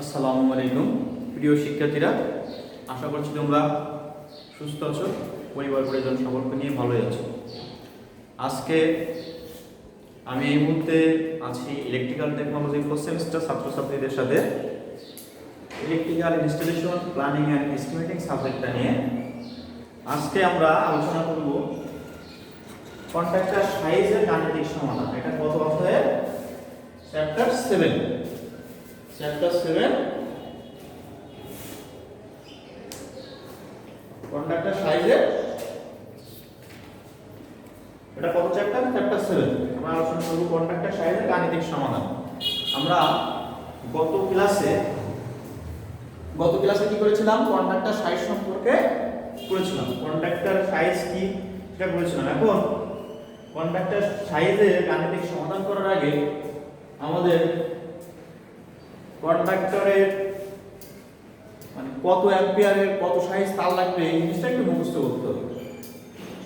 আসসালামু আলাইকুম প্রিয় শিক্ষার্থীরা, আশা করছি তোমরা সুস্থ আছো, পরিবার পরিজন সকলকে নিয়ে ভালোই আছো। আজকে আমি এই মুহূর্তে আছি ইলেকট্রিক্যাল টেকনোলজি ফার্স্ট সেমিস্টার ছাত্রছাত্রীদের সাথে electrical installation planning and estimating সাবজেক্টটা নিয়ে। আজকে আমরা আলোচনা করব কন্ট্রাক্টর সাইজের গাণিতিক সমাধান। এটা কত অধ্যায়ে? চ্যাপ্টার 7। চ্যাপ্টার 7 কন্ডাক্টর সাইজের, এটা কত চ্যাপ্টার? চ্যাপ্টার 7। আমরা আলোচনা করব কন্ডাক্টর সাইজের গাণিতিক সমাধান। আমরা গত ক্লাসে কি করেছিলাম? কন্ডাক্টর সাইজ সম্পর্কে পড়েছিলাম। কন্ডাক্টর সাইজ কি সেটা পড়েছিলাম। এখন কন্ডাক্টর সাইজের গাণিতিক সমাধান করার আগে আমাদের কন্ডাক্টরের মানে কত অ্যাম্পিয়ারের কত সাইজ তার লাগবে এই জিনিসটা একটু মুখস্থ করতে হবে।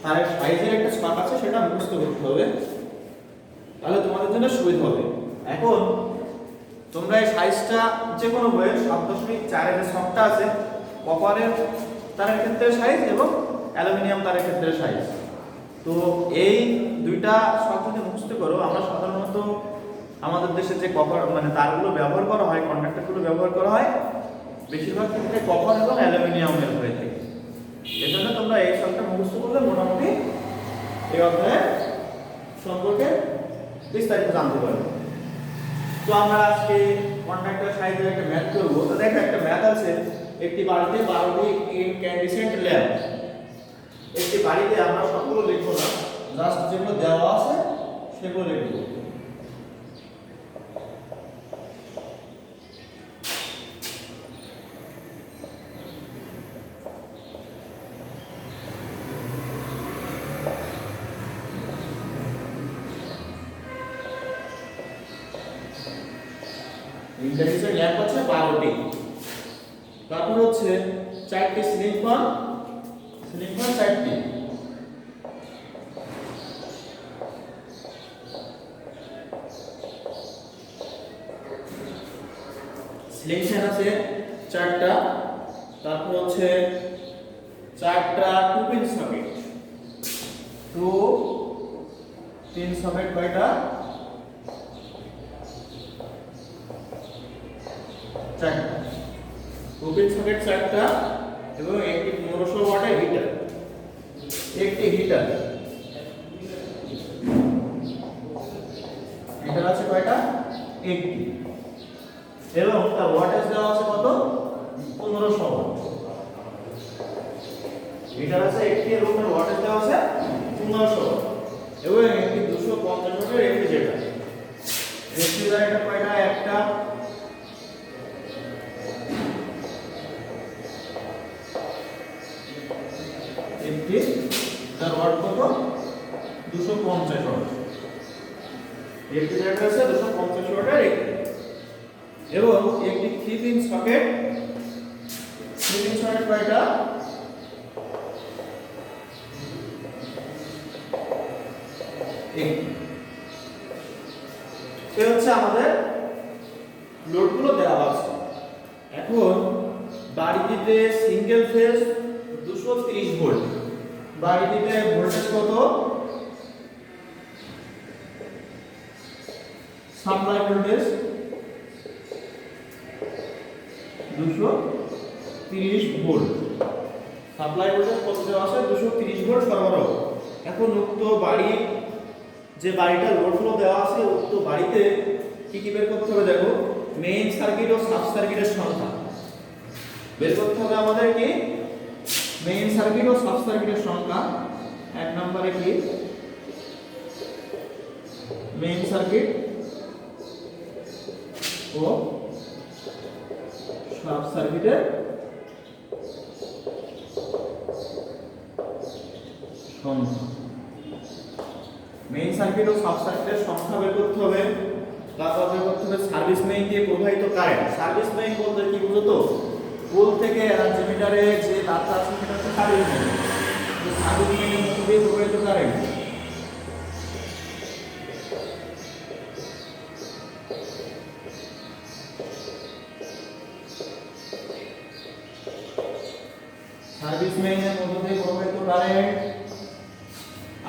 তারের সাইজের একটা ছক আছে, সেটা মুখস্থ করতে হবে, তাহলে তোমাদের জন্য সুবিধা হবে। এখন তোমরা এই সাইজটা যে কোনো বইয়ে 7.4 এর ছকটা আছে, কপারের তারের ক্ষেত্রে সাইজ এবং অ্যালুমিনিয়াম তারের ক্ষেত্রে সাইজ। তো এই দুইটা ছক যদি মুখস্থ করো, আমরা সাধারণত আমাদের দেশে যে কপার মানে তারগুলো ব্যবহার করা হয়, কন্ডাক্টরগুলো ব্যবহার করা হয়, বেশিরভাগ ক্ষেত্রে কপার এবং অ্যালুমিনিয়ামের হয়ে থাকে। এজন্য তোমরা এই ছকটা মুখস্থ করলে মোটামুটি এই অধ্যায়ের সম্পর্কে বিস্তারিত জানতে পারবে। তো আমরা আজকে কন্ডাক্টর সাইজের একটা ম্যাথ করব। তো দেখো, একটা ম্যাথ আছে, একটি বাড়িতে 12টি ইনক্যান্ডিসেন্ট ল্যাম্প। একটি বাড়িতে আমরা সবগুলো লিখব না, জাস্ট যেগুলো দেওয়া আছে সেগুলো লিখব। ইনক্যান্ডিসেন্ট ল্যাম্প আছে 12টি, তারপর হচ্ছে 4টি সিলিং ফ্যান 4টি, সিলিং ফ্যান আছে 4টা, তারপর হচ্ছে 4টা 2 পিন সকেট। 2 পিন সকেট কয়টা? 4টা 2 পিন সকেট 4টা, এবং একটি 1500 ওয়াটের হিটার। একটি হিটার আছে কয়টা? একটি, এবং তার ওয়াটেজ দেওয়া আছে কত? 1500 ওয়াট। হিটার আছে একটি এবং তার ওয়াটেজ দেওয়া আছে 1500 ওয়াট, এবং একটি 250 ওয়াটের রেফ্রিজারেটর। রেফ্রিজারেটর কয়টা? একটা, একটি, তার ওয়াট কত? 250 ওয়াট। রেফ্রিজারেটর আছে 250 ওয়াটের একটি, এবং একটি 3 পিন সকেট। 3 পিন সকেট কয়টা? একটি। এই হচ্ছে আমাদের লোডগুলো দেওয়া আছে। এখন বাড়িটিতে সিঙ্গেল ফেজ 230 ভোল্ট। বাড়িটিতে ভোল্টেজ কত? Supply voltage 230 volt. Supply voltage কত দেওয়া আছে? 230 ভোল্ট সরবরাহ। এখন উক্ত বাড়ি, যে বাড়িটা লোড ফ্লো দেওয়া আছে, উক্ত বাড়িতে কি কি বের করতে হবে? দেখো, মেইন সার্কিট ও সাব সার্কিটের সংখ্যা বের করতে হবে আমাদের। কি মেইন সার্কিট ও সাব সার্কিটের সংখ্যা? এক নম্বরে কি মেইন সার্কিট ও সাব সার্কিটের সংখ্যা। মেইন সার্কিট ও সাব সার্কিটের সংখ্যা বের করতে হবে। তারপর বের করতে হবে সার্ভিস মেইন দিয়ে প্রবাহিত কারেন্ট। সার্ভিস মেইন বলতে কি বুঝো তো? পোল থেকে ট্রান্সমিটারে যে তারটা আছে সেটা হচ্ছে সার্ভিস মেইন। সার্ভিস মেইনের মধ্যে দিয়ে প্রবাহিত কারেন্ট। সার্ভিস মেইনের মধ্য দিয়ে প্রবাহিত কারেন্ট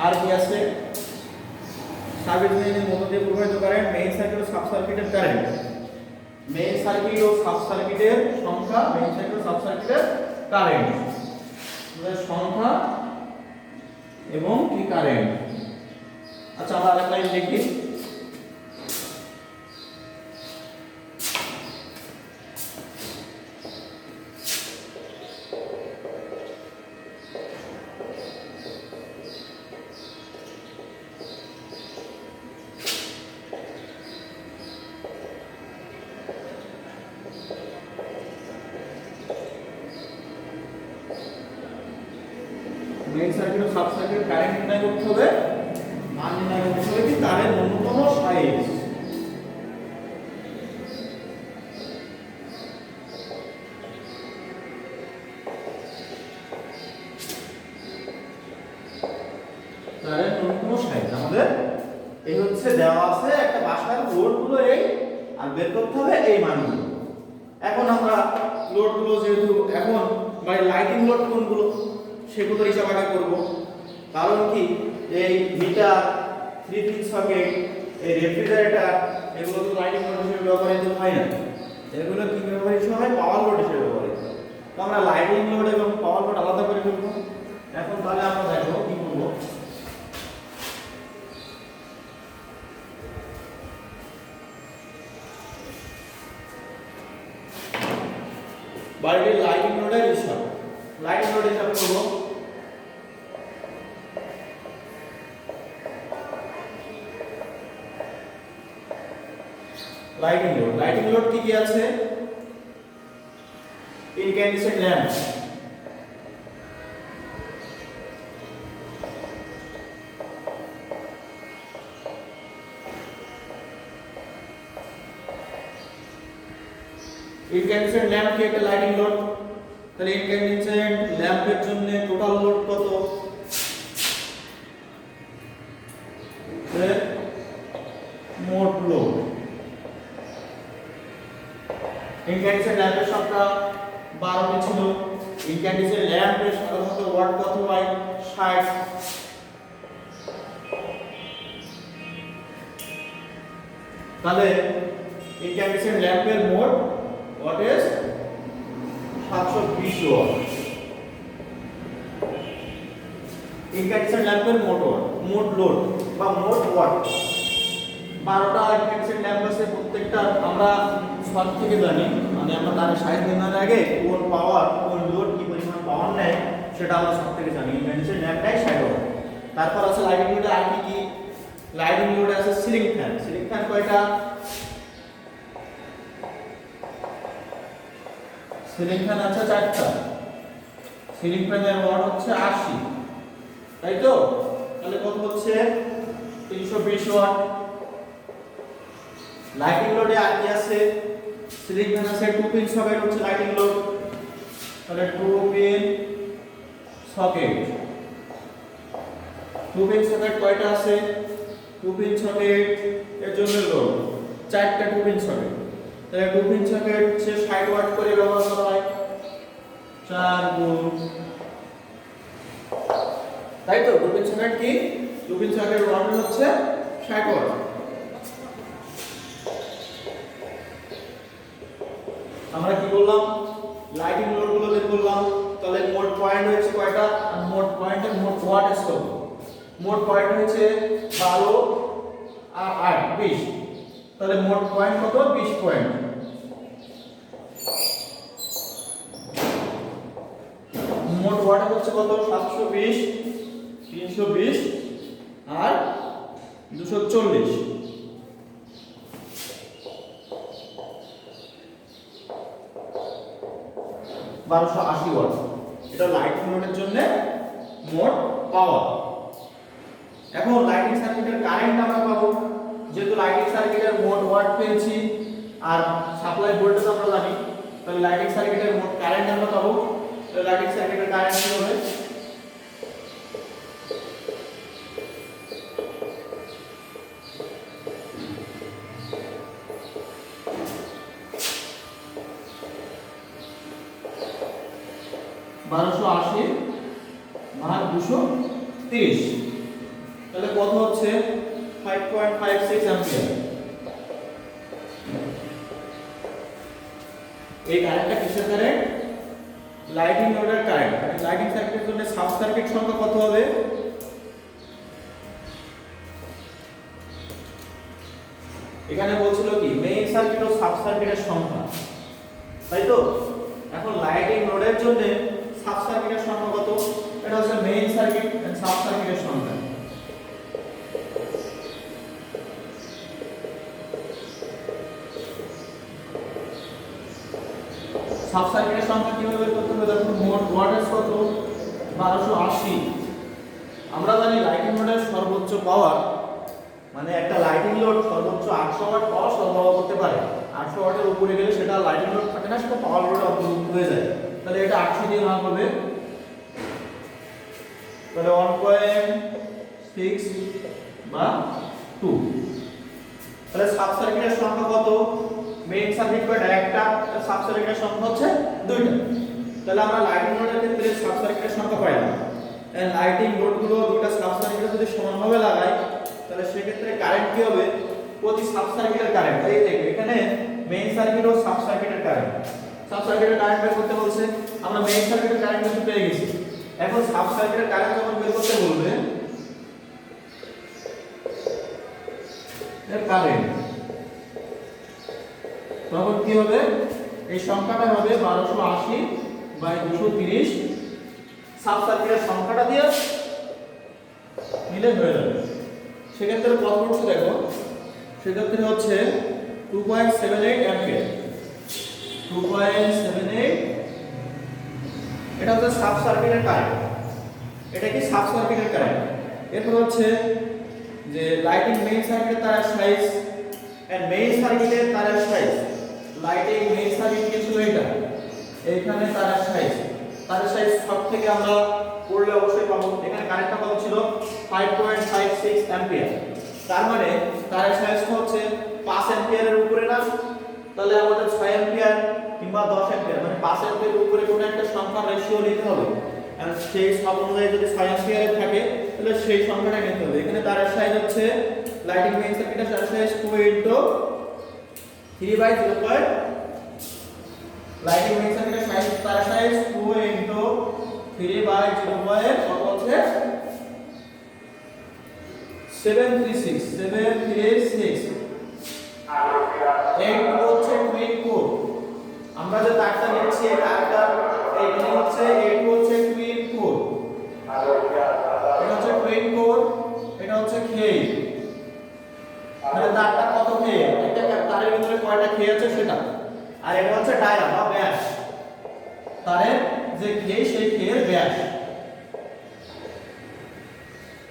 আর কি আছে সার্ভিস মেইনের মধ্য দিয়ে প্রবাহিত কারেন্ট মেইন সার্কিট ও সাব সার্কিটের কারেন্ট মেইন সার্কিট ও সাব সার্কিটের সংখ্যা মেইন সার্কিট ও সাব সার্কিটের কারেন্ট সংখ্যা এবং কি কারেন্ট। আচ্ছা আমরা আরেকটা লাইন লিখি মেইন সার্কিট ও সাব সার্কিট কারেন্ট নির্ণয় করতে হবে মান নির্ণয় করতে হবে কি তারের ন্যূনতম সাইজ তারের ন্যূনতম সাইজ আমাদের এই হচ্ছে দেওয়া আছে একটা বাসার লোডগুলো এই আর বের করতে হবে এই মানগুলো। এখন আমরা লোডগুলো যেহেতু এখন মানে লাইটিং লোড কোনগুলো সেগুলো হিসাব আগে করব কারণ কি এই মিটার 3 পিন সকেট এই রেফ্রিজারেটর এগুলো তো লাইটিং লোড হিসেবে ব্যবহৃত হয় না এগুলো কি ব্যবহৃত হয় পাওয়ার লোড হিসেবে ব্যবহৃত তো আমরা লাইটিং লোড এবং পাওয়ার লোড আলাদা করে ফেলব। এখন তাহলে আমরা দেখো কি করব বাড়ির লাইটিং লোডের হিসাব লাইটিং লোড হিসাব করব লাইটিং লোড কি কি আছে ইনক্যান্ডেসেন্ট ল্যাম্প ইনক্যান্ডেসেন্ট ল্যাম্প কি একটা লাইটিং লোড তাহলে ইনক্যান্ডেসেন্ট ল্যাম্পের জন্য টোটাল লোড কত মোট লোড ইনক্যান্ডেসেন্ট ল্যাম্পের সংখ্যা 12টি ছিল ইনক্যান্ডেসেন্ট ল্যাম্পের সাধারণত ওয়াট কত হয় 60 তাহলে ইনক্যান্ডেসেন্ট ল্যাম্পের মোট ওয়াট ইজ 720 ওয়াট ইনক্যান্ডেসেন্ট ল্যাম্পের মোট লোড বা মোট ওয়াট 12টা ইনক্যান্ডেসেন্ট ল্যাম্প আছে প্রত্যেকটা আমরা শর্ট থেকে জানি মানে আমরা তার সাইজ নির্ণয়ের আগে কোন পাওয়ার কোন লোড কি পরিমাণ পাওয়ার নেয় সেটা আমরা শর্ট থেকে জানি ইনক্যান্ডেসেন্ট ল্যাম্পটাই 60 ওয়াট। তারপর আছে লাইটিং লোডে আর কি কি লাইটিং লোডে আছে সিলিং ফ্যান কয়টা সিলিং ফ্যান আছে 4টা সিলিং ফ্যানের ওয়াট হচ্ছে 80 তাই তো তাহলে কত হচ্ছে 320 ওয়াট। লাইটিং লোডে আর কি আছে সিলিং ফ্যান আছে 2 পিন সকেট হচ্ছে লাইটিং লোড তাহলে 2 পিন সকেট কয়টা আছে 2 পিন সকেট এর জন্য লোড 4টা 2 পিন সকেট তাহলে 2 পিন সকেট হচ্ছে 60 ওয়াট করে ব্যবহার করা হয় 4 গুণ তাই তো 2 পিন সকেট কি 2 পিন সকেট ওয়াট হচ্ছে 60 ওয়াট। আমরা কি করলাম লাইটিং লোড গুলো বের করলাম তাহলে মোট পয়েন্ট হচ্ছে কয়টা আর মোট পয়েন্টের মোট ওয়াট এস কত মোট পয়েন্ট হচ্ছে 12 আর 8 20 তাহলে মোট পয়েন্ট কত 20 পয়েন্ট মোট ওয়াট হচ্ছে কত 720 320 আর 240 1280 ওয়াট এটা লাইটিং লোডের জন্য মোট পাওয়ার। এখন লাইটিং সার্কিটের কারেন্ট আমরা পাবো যেহেতু লাইটিং সার্কিটের মোট ওয়াট পেয়েছি আর সাপ্লাই ভোল্টেজ আমরা জানি তাহলে লাইটিং সার্কিটের মোট কারেন্ট আমরা পাবো তাহলে লাইটিং সার্কিটের কারেন্ট কি হবে 1280 ভাগ 230, তাহলে কত হচ্ছে 5.56 অ্যাম্পিয়ার। এই কারেন্টটা কিসের কারেন্ট? লাইটিং লোডের কারেন্ট। লাইটিং সার্কিটের জন্য সাব সার্কিট সংখ্যা কত হবে? এখানে বলছিল কি মেইন সার্কিট ও সাব সার্কিটের সংখ্যা, তাই তো? এখন লাইটিং লোডের জন্য সাব সার্কিটের সংখ্যা কত? এটা হচ্ছে মেইন সার্কিট এন্ড সাব সার্কিটের সংখ্যা। সাব সার্কিটের সংখ্যা কিভাবে বের করতে হবে? দেখুন মোট ওয়াটেজ কত? 1280। আমরা জানি লাইটিং লোডের সর্বোচ্চ পাওয়ার, মানে একটা লাইটিং লোড সর্বোচ্চ 800 ওয়াট পাওয়ার সরবরাহ করতে পারে। 800 ওয়াটের উপরে গেলে সেটা লাইটিং লোড থাকে না, সেটা পাওয়ার লোডে অন্তর্ভুক্ত হয়ে যায়। তাহলে এটা 800 দিয়ে ভাগ হবে, তাহলে 1.6 বা 2। তাহলে সাব সার্কিটের সংখ্যা কত? মেইন সার্কিট কয়টা? একটা। সাব সার্কিটের সংখ্যা হচ্ছে দুইটা। তাহলে আমরা লাইটিং লোডের ক্ষেত্রে সাব সার্কিটের সংখ্যা পাইলাম। এন্ড লাইটিং লোডগুলো দুটো সাব সার্কিটে যদি সমানভাবে লাগাই তাহলে সেক্ষেত্রে কারেন্ট কি হবে? প্রতি সাব সার্কিটের কারেন্ট, এই দেখো এখানে মেইন সার্কিট ও সাব সার্কিটের কারেন্ট। সাব সার্কিটের কারেন্ট বের করতে বলছে, আমরা মেইন সার্কিটের কারেন্ট কিন্তু পেয়ে গেছি। এখন সাব সার্কিটের কারেন্ট যখন বের করতে বলবে, এর কারেন্ট তখন কি হবে? এই সংখ্যাটা হবে 1280 বাই 230। সাব সার্কিটের সংখ্যাটা দিয়ে মিলে হয়ে যাবে। সেক্ষেত্রে কত হচ্ছে দেখো, সেক্ষেত্রে হচ্ছে 2.78 অ্যাম্পিয়ার। 2.78, এটা হচ্ছে সাব সার্কিটের কারেন্ট। এটা কি সাব সার্কিটের কারেন্ট। এরপর হচ্ছে যে লাইটিং মেইন সার্কিটের তারের সাইজ এন্ড মেইন সার্কিটের তারের সাইজ। লাইটিং মেইন সার্কিট কি ছিল? এটা এইখানে তারের সাইজ। তারের সাইজ সব থেকে আমরা পড়লে অবশ্যই পাবো। এখানে কারেন্টটা কত ছিল? 5.56 অ্যাম্পিয়ার। তার মানে তারের সাইজটা হচ্ছে 5 অ্যাম্পিয়ারের উপরে না, তাহলে আমাদের 6 অ্যাম্পিয়ার কিংবা 10 অ্যাম্পিয়ার, মানে 5 অ্যাম্পিয়ারের উপরে কোনো একটা সংখ্যার রেশিও নিতে হবে। আর সেই সব অনুযায়ী যদি 6 অ্যাম্পিয়ারের থাকে তাহলে সেই সংখ্যাটা নিতে হবে। এখানে তারের সাইজ হচ্ছে লাইটিং মেইন সার্কিটের তারের সাইজ 2 * 3/0. লাইটিং মেইন সার্কিটের সাইজ তারের সাইজ 2 * 3/0 কত হচ্ছে? 736। 8 হচ্ছে টুইন কোর। আমরা যে তারটা নিচ্ছি এই তারটা এইখানে হচ্ছে 8 হচ্ছে টুইন কোর। এটা হচ্ছে টুইন কোর, এটা হচ্ছে খে। মানে তারটা কত খে? একটা তারের ভিতরে কয়টা খে আছে সেটা। আর এটা হচ্ছে ডায়া বা ব্যাস। তারের যে খে সেই খের ব্যাস।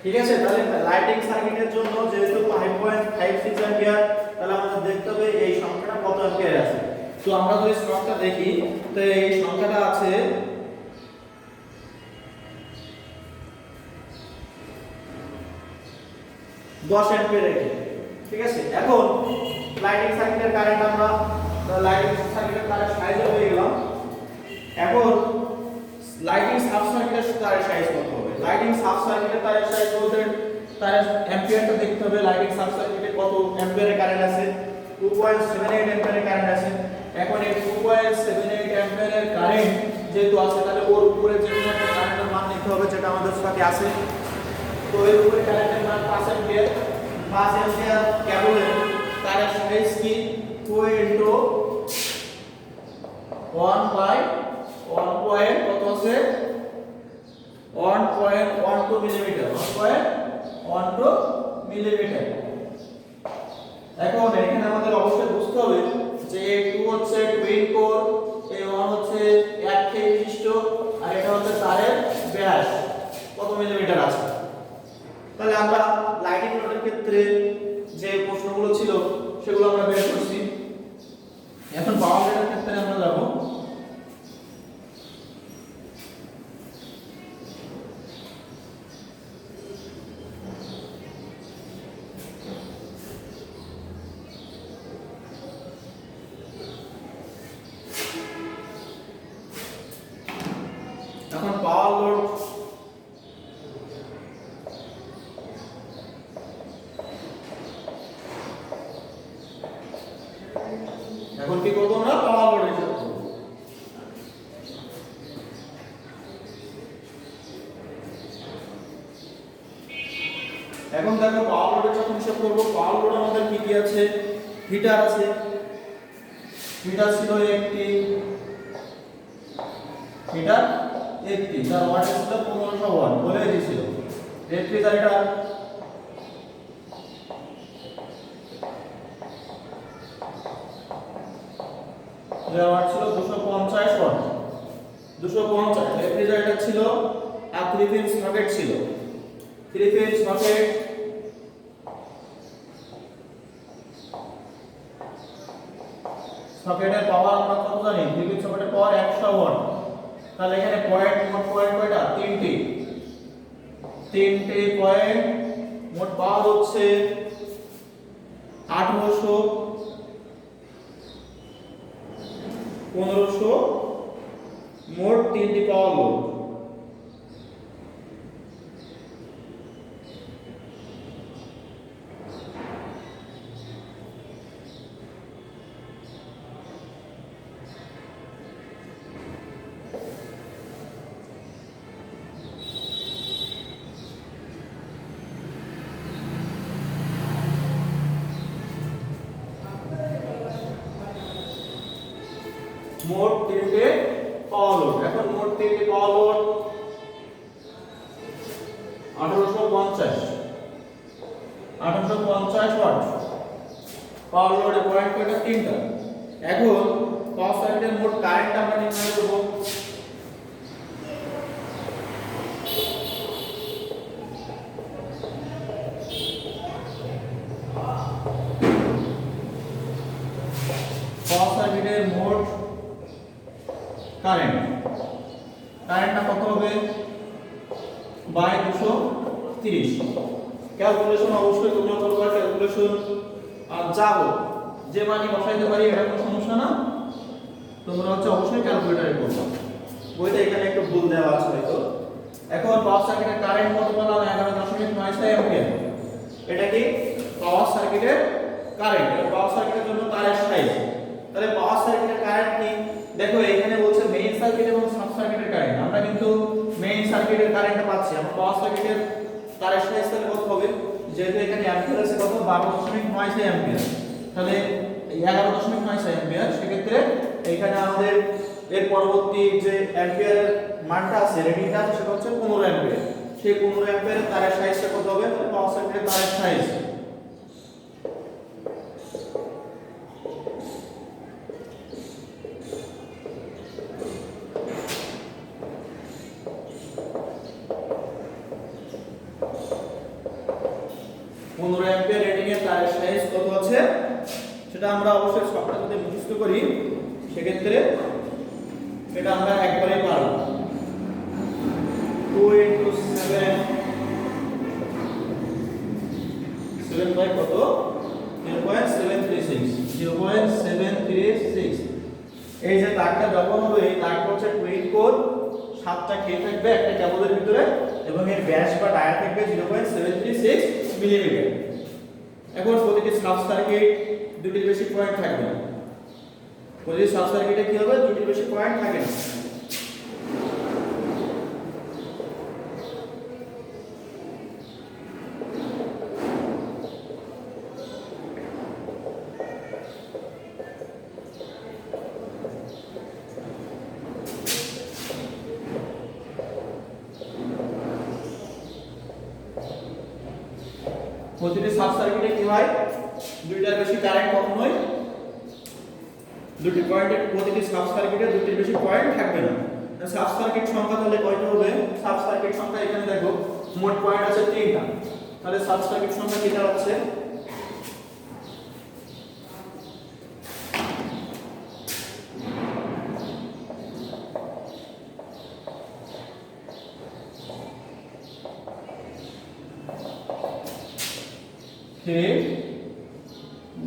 ঠিক আছে? তাহলে লাইটিং সার্কিটের জন্য যেহেতু 5.56 অ্যাম্পিয়ার, তাহলে আমাদের দেখতে হবে এই সংখ্যাটা কত অ্যাম্পিয়ার আছে। তো আমরা যদি সংখ্যাটা দেখি, তো এই সংখ্যাটা আছে 10 অ্যাম্পিয়ার। ঠিক আছে? এখন লাইটিং সার্কিটের কারেন্ট আমরা লাইটিং সার্কিটের কারেন্ট সাইজ হয়ে গেলাম। এখন লাইটিং সাব সার্কিটের তারের সাইজ কত হবে? লাইটিং সাব সার্কিটের তারের সাইজ বলতে তারের অ্যাম্পিয়ারটা দেখতে হবে। লাইটিং সাব সার্কিটে কত অ্যাম্পিয়ারের কারেন্ট আছে? 2.78 অ্যাম্পিয়ারের কারেন্ট আছে। এখন এই 2.78 অ্যাম্পিয়ারের কারেন্ট যেহেতু আছে, তাহলে ওর উপরে যে কোনো একটা কারেন্টের মান নিতে হবে, যেটা আমাদের সাথে আছে। তো এর উপরে কারেন্টের মান 5 অ্যাম্পিয়ার। 5 অ্যাম্পিয়ার কেবলের তারের সাইজ কি? 2 * 1/1 কত আছে? 1.12 মিলিমিটার। 1.12 মিলিমিটার। এখন এখানে আমাদের অবশ্যই বুঝতে হবে যে 2 হচ্ছে টুইন কোর, এই 1 হচ্ছে 1 কে বিশিষ্ট, আর এটা হচ্ছে তারের ব্যাস কত মিলিমিটার আছে। তাহলে আমরা লাইটিং লোডের ক্ষেত্রে যে প্রশ্নগুলো ছিল সেগুলো আমরা বের করছি। এখন পাওয়ার লোডের ক্ষেত্রে আমরা যাব। এখন কি করব আমরা পাওয়ার লোড হিসাব করব। এখন দেখো পাওয়ার লোডের যখন হিসাব করব, পাওয়ার লোড আমাদের কি কি আছে? হিটার আছে, হিটার ছিল একটি, হিটার একটি, তার ওয়াট ছিল 1500 ওয়াট বলে দিয়েছিল। রেফ্রিজারেটর যার ওয়াট ছিল 250 ওয়াট, 250। রেফ্রিজারেটর ছিল আর 3 পিন সকেট ছিল, 3 পিন সকেট সকেটের পাওয়ার আমরা কত জানি? 3 পিন সকেটের পাওয়ার 100 ওয়াট। তাহলে এখানে পয়েন্ট, মোট পয়েন্ট কয়টা? তিনটি পয়েন্ট, মোট পাওয়ার হচ্ছে 1800, 1500, মোট তিনটি পাওয়ার লোড। মোট তিনটে পাওয়ার লোড। এখন মোট তিনটে পাওয়ার লোড 1850 ওয়াট পাওয়ার লোডে পয়েন্ট কয়টা? তিনটা। এখন পাওয়ার সার্কিটের মোট কারেন্ট আমরা নির্ণয় করব। পাওয়ার সার্কিটের মোট কারেন্টটা কত হবে? বাই 230। ক্যালকুলেশন অবশ্যই তোমরা করবে, ক্যালকুলেশন আর যাও যে মানই বসাইতে পারি এটা কোনো সমস্যা না, তোমরা হচ্ছে অবশ্যই ক্যালকুলেটরে করবে। বইতে এখানে একটু ভুল দেওয়া আছে হয়তো। এখন পাওয়ার সার্কিটের কারেন্ট কত পেলাম? 11.96 অ্যাম্পিয়ার। এটা কি পাওয়ার সার্কিটের কারেন্ট। পাওয়ার সার্কিটের জন্য তারের সাইজ। তাহলে পাওয়ার সার্কিটের কারেন্ট কি? দেখো এখানে বলছে মেইন সার্কিট এবং সাব সার্কিটের কারেন্ট। আমরা কিন্তু মেইন সার্কিটের কারেন্টটা পাচ্ছি। আমরা পাওয়ার সার্কিটের তারের সাইজ তাহলে কত হবে? যেহেতু এখানে অ্যাম্পিয়ার আছে কত? 12.96 অ্যাম্পিয়ার। তাহলে 11.96 অ্যাম্পিয়ার। সেক্ষেত্রে এখানে আমাদের এর পরবর্তী যে অ্যাম্পিয়ারের মানটা আছে, রেডিংটা আছে, সেটা হচ্ছে 15 অ্যাম্পিয়ার। সেই 15 অ্যাম্পিয়ারের তারের সাইজটা কত হবে? তাহলে পাওয়ার সার্কিটের তারের সাইজ অ্যাম্পিয়ার রেটিং এর তারের সাইজ কত আছে সেটা আমরা অবশ্যই সবটা যদি মুখস্থ করি সেক্ষেত্রে এটা আমরা একবারে পারব। 2 * 7 7 বাই কত? 0.736 এই যে তারটা ব্যবহার হবে, এই তারটা হচ্ছে 20 কোর, 7টা কে থাকবে একটা কেবলের ভিতরে এবং এর ব্যাস বা ডায়া থাকবে 0.736 মিলিমিটার। এখন প্রতিটি সাব সার্কিট দুটির বেশি পয়েন্ট থাকবে না। প্রতিটি সাব সার্কিটে কি হবে? দুটির বেশি পয়েন্ট থাকে না। প্রতিটি সাব সার্কিটে কি হয়? দুইটার বেশি কারেন্ট কখনোই দুটি পয়েন্টের প্রতিটি সাব সার্কিটে দুটির বেশি পয়েন্ট থাকবে না। সাব সার্কিট সংখ্যা তাহলে কয়টা হবে? সাব সার্কিট সংখ্যা এখানে দেখো মোট পয়েন্ট আছে 3টা। তাহলে সাব সার্কিট সংখ্যা কি দাঁড়াচ্ছে?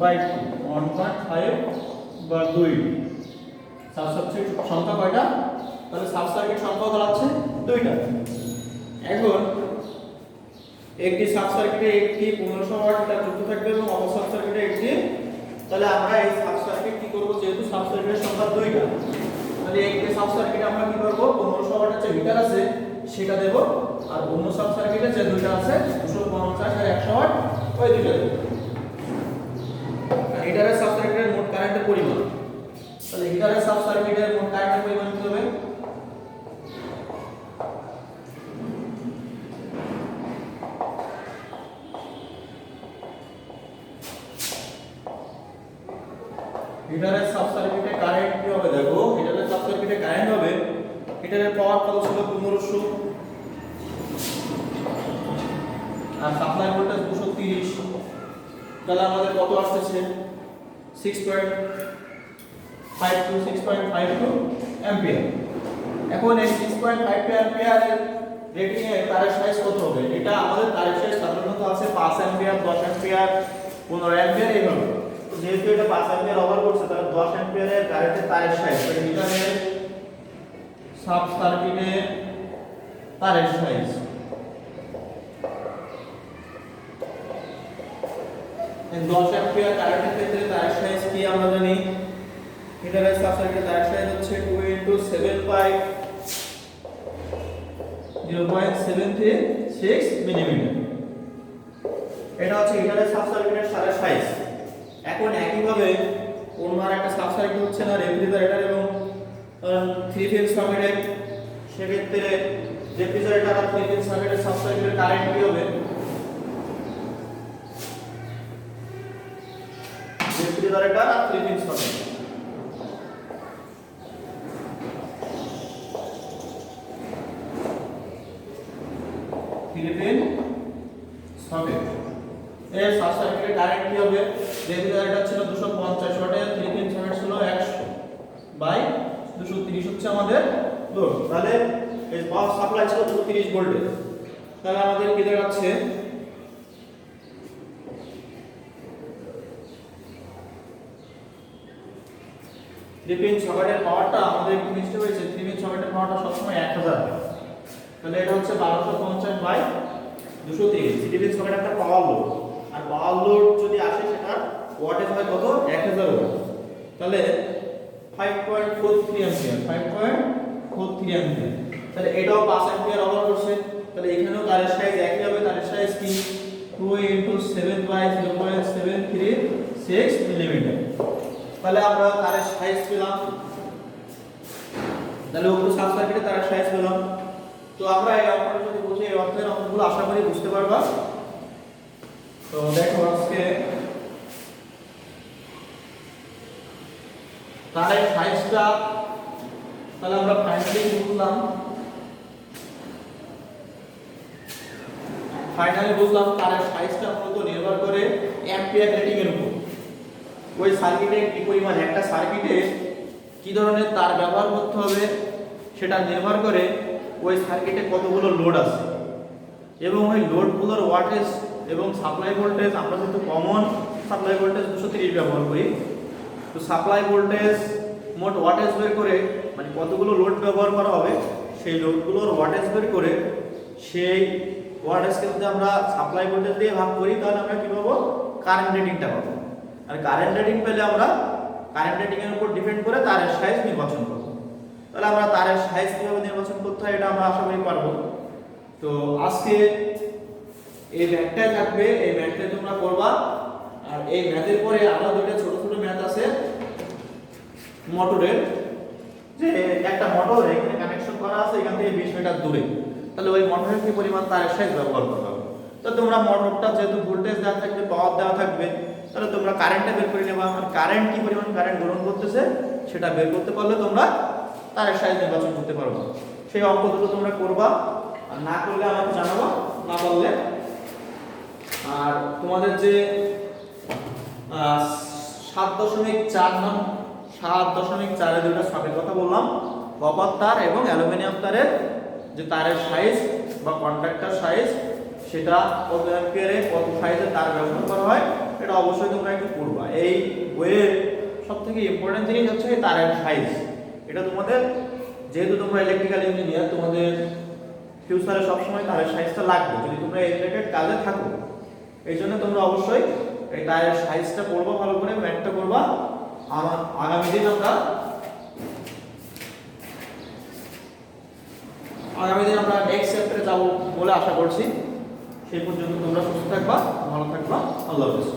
বাই 1.5 বা 2 সাব সার্কিট সংখ্যা কয়টা? তাহলে সাব সার্কিট সংখ্যা দাঁড়াচ্ছে 2টা। এখন একটি সাব সার্কিটে একটি 1500 ওয়াট এটা যুক্ত থাকবে এবং অপর সাব সার্কিটে একটি। তাহলে আমরা এই সাব দুইটা, তাহলে এই সাব সার্কিটে আমরা কি করব 1500 ওয়াটের যে হিটার আছে সেটা দেব, আর অন্য সাব সার্কিটে যে দুইটা আছে 250 আর 100 ওয়াট ওই দুইটা দেব। আর হিটারের সাব সার্কিটের মোট কারেন্টের পরিমাণ, তাহলে হিটারের সাব সার্কিটের মোট কারেন্টের পরিমাণ কি হবে? হিটারের সাব সার্কিটে কারেন্ট কি হবে দেখো, হিটারের সাব সার্কিটে কারেন্ট হবে, হিটারের পাওয়ার কত ছিল 1500 আর সাপ্লাই ভোল্টেজ 230, তাহলে আমাদের কত আসছে 6.52 অ্যাম্পিয়ার। এখন এই 6.52 অ্যাম্পিয়ারের রেটিং এ তারের সাইজ কত হবে? এটা আমাদের তারের সাইজ সাধারণত আছে 5 অ্যাম্পিয়ার, 10 অ্যাম্পিয়ার, 15 অ্যাম্পিয়ার এইভাবে। তো যেহেতু এটা 5 অ্যাম্পিয়ার ওভার করছে তাহলে 10 অ্যাম্পিয়ারের কারেন্টের তারের সাইজ, মানে হিটারের সাব সার্কিটের তারের সাইজ এই 10 অ্যাম্পিয়ার কারেন্টের ক্ষেত্রে তারের সাইজ কি আমরা জানি, হিটারের সাব সার্কিটের তারের সাইজ হচ্ছে 2 * 7 বাই 0.736 মিলিমিটার। এটা হচ্ছে হিটারের সাব সার্কিটের তারের সাইজ। এখন একইভাবে অন্য একটা সাব সার্কিট হচ্ছে না রেফ্রিজারেটর এবং 3 ফেজ সকেটের, সেক্ষেত্রে রেফ্রিজারেটর আর 3 ফেজ সকেটের সাব সার্কিটের কারেন্ট কি হবে? রেফ্রিজারেটর আর 3 ফেজ সকেট, এর সাব সার্কিটের কারেন্ট কি হবে? রেফ্রিজারেটর ছিল 250 ওয়াটের, 3 পিন সকেট ছিল 100 বাই 230 হচ্ছে আমাদের লোড, তাহলে এই পাওয়ার সাপ্লাই ছিল 230 ভোল্টের, তাহলে আমাদের কি দেখাচ্ছে থ্রি সকেটের পাওয়ারটা আমাদের একটু মিস্টেক হয়েছে, থ্রি সকেটের পাওয়ারটা সবসময় 1000, তাহলে এটা হচ্ছে 1250 বাই 230। থ্রি সকেট একটা পাওয়ার লোড, আর পাওয়ার লোড যদি আসে সেটা ওয়াটেজ হয় কত 1000 ওয়াট, তাহলে 5.43 অ্যাম্পিয়ার, 5.43 অ্যাম্পিয়ার। তাহলে এটাও 5 অ্যাম্পিয়ার ওভার করছে, তাহলে এখানেও তারের সাইজ একই হবে, তারের সাইজ কি 2 * 7 বাই 0.736 মিলিমিটার। তাহলে আমরা তারের সাইজ পেলাম, তাহলে ওগুলো সাব সার্কিটে তারের সাইজ পেলাম। তো আমরা এই অঙ্কটা যদি বুঝি, এই অঙ্কের অঙ্কগুলো আশা করি বুঝতে পারবা। তো দেখো আজকে তারের সাইজটা তাহলে আমরা ফাইনালি বুঝলাম তারের সাইজটা মূলত নির্ভর করে অ্যাম্পিয়ার রেটিং এর উপর। ওই সার্কিটে কি পরিমাণ, একটা সার্কিটে কি ধরনের তার ব্যবহার করতে হবে সেটা নির্ভর করে ওই সার্কিটে কতগুলো লোড আছে এবং ওই লোডগুলোর ওয়াটেজ এবং সাপ্লাই ভোল্টেজ। আমরা যেহেতু কমন সাপ্লাই ভোল্টেজ 230 ব্যবহার করি, তো সাপ্লাই ভোল্টেজ মোট ওয়াটেজ বের করে, মানে কতগুলো লোড ব্যবহার করা হবে সেই লোডগুলোর ওয়াটেজ বের করে, সেই ওয়াটেজকে যদি আমরা সাপ্লাই ভোল্টেজ দিয়ে ভাগ করি তাহলে আমরা কি পাবো? কারেন্ট রেটিংটা পাবো। আর কারেন্ট রেটিং পেলে আমরা কারেন্ট রেটিং এর উপর ডিপেন্ড করে তারের সাইজ নির্বাচন করব। তাহলে আমরা তারের সাইজ কিভাবে নির্বাচন করতে হয় এটা আমরা আশা করি পারবো। তো আজকে এই ম্যাথটাই থাকবে, এই ম্যাথটা তোমরা করবা। আর এই ম্যাথের পরে আরো দুটো ছোট ছোট ম্যাথ আছে মোটরের, যে একটা মোটর এখানে কানেকশন করা আছে এখান থেকে 20 মিটার দূরে, তাহলে ওই মোটরের কি পরিমাণ তারের সাইজ ব্যবহার করতে হবে। তো তোমরা মোটরটা যেহেতু ভোল্টেজ দেওয়া থাকবে, পাওয়ার দেওয়া থাকবে, তাহলে তোমরা কারেন্টটা বের করে নেবা। আর কারেন্ট কি পরিমাণ কারেন্ট গ্রহণ করতেছে সেটা বের করতে পারলে তোমরা তারের সাইজ নির্বাচন করতে পারবে। সেই অঙ্ক দুটো তোমরা করবা, আর না করলে আমাকে জানাবা, না পারলে। আর তোমাদের যে 7.4 এর দুটো সকেট কথা বললাম, কপার তার এবং অ্যালুমিনিয়াম তারের যে তারের সাইজ বা কন্ডাক্টর সাইজ, সেটা কত অ্যাম্পিয়ারে কত সাইজে তার ব্যবহার করা হয় এটা অবশ্যই তোমরা একটু পড়বা। এই বইয়ের সবথেকে ইম্পর্টেন্ট জিনিস হচ্ছে এই তারের সাইজ। এটা তোমাদের, যেহেতু তোমরা ইলেকট্রিক্যাল ইঞ্জিনিয়ার, তোমাদের ফিউচারে সবসময় তারের সাইজটা লাগবে যদি তোমরা এই রিলেটেড কাজে থাকো। এই জন্য তোমরা অবশ্যই এই তারের সাইজটা পড়বা, ভালো করে ম্যাথটা করবা। আগামী দিন আমরা আগামী দিন আমরা নেক্সট চ্যাপ্টারে যাব বলে আশা করছি। সেই পর্যন্ত তোমরা সুস্থ থাকবা, ভালো থাকবা। আল্লাহ হাফেজ।